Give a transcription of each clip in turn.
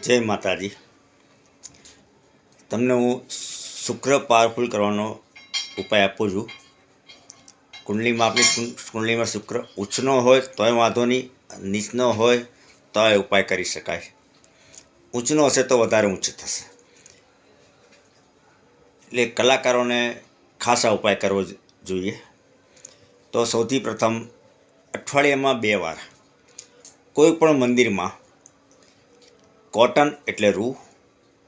જય માતાજી. તમને હું શુક્ર પાવરફુલ કરવાનો ઉપાય આપું છું. કુંડલીમાં આપણી કુંડલીમાં શુક્ર ઉચ્ચનો હોય તોય વાંધો નહીં, નીચનો હોય તોય ઉપાય કરી શકાય. ઊંચનો હશે તો વધારે ઊંચ થશે. એટલે કલાકારોને ખાસ આ ઉપાય કરવો જોઈએ. તો સૌથી પ્રથમ અઠવાડિયામાં 2 વાર કોઈ પણ મંદિરમાં કોટન એટલે રૂ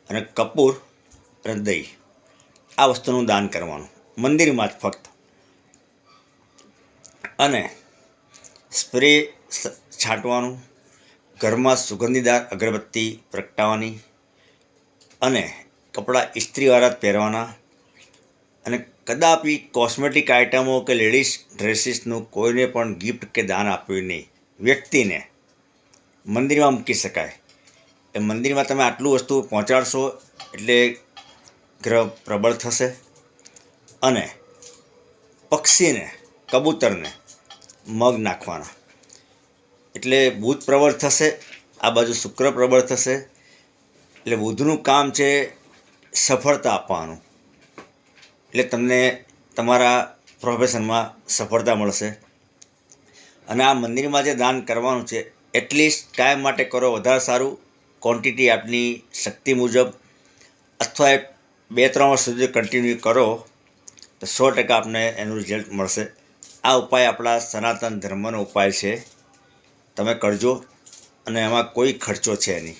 અને કપૂર અને દહીં આ વસ્તુનું દાન કરવાનું, મંદિરમાં જ ફક્ત. અને સ્પ્રે છાંટવાનું, ઘરમાં સુગંધીદાર અગરબત્તી પ્રગટાવવાની અને કપડાં ઇસ્ત્રીવાળા જ પહેરવાના. અને કદાપી કોસ્મેટિક આઇટમો કે લેડીઝ ડ્રેસીસનું કોઈને પણ ગિફ્ટ કે દાન આપ્યું નહીં. વ્યક્તિને મંદિરમાં મૂકી શકાય. એ મંદિરમાં તમે આટલું વસ્તુ પહોંચાડશો એટલે ગ્રહ પ્રબળ થશે. અને પક્ષીને, કબૂતરને મગ નાખવાના એટલે બુધ પ્રબળ થશે, આ બાજુ શુક્ર પ્રબળ થશે. એટલે બુધનું કામ છે સફળતા આપવાનું. એટલે તમને તમારા પ્રોફેશનમાં સફળતા મળશે. અને આ મંદિરમાં જે દાન કરવાનું છે એટલીસ્ટ કાયમ માટે કરો, વધારે સારું. ક્વોન્ટિટી આપની શક્તિ મુજબ, અથવા 2-3 વર્ષ સુધી કન્ટિન્યુ કરો તો 100% આપને એનું રિઝલ્ટ મળશે. આ ઉપાય આપણા સનાતન ધર્મનો ઉપાય છે. તમે કરજો અને એમાં કોઈ ખર્ચો છે નહીં.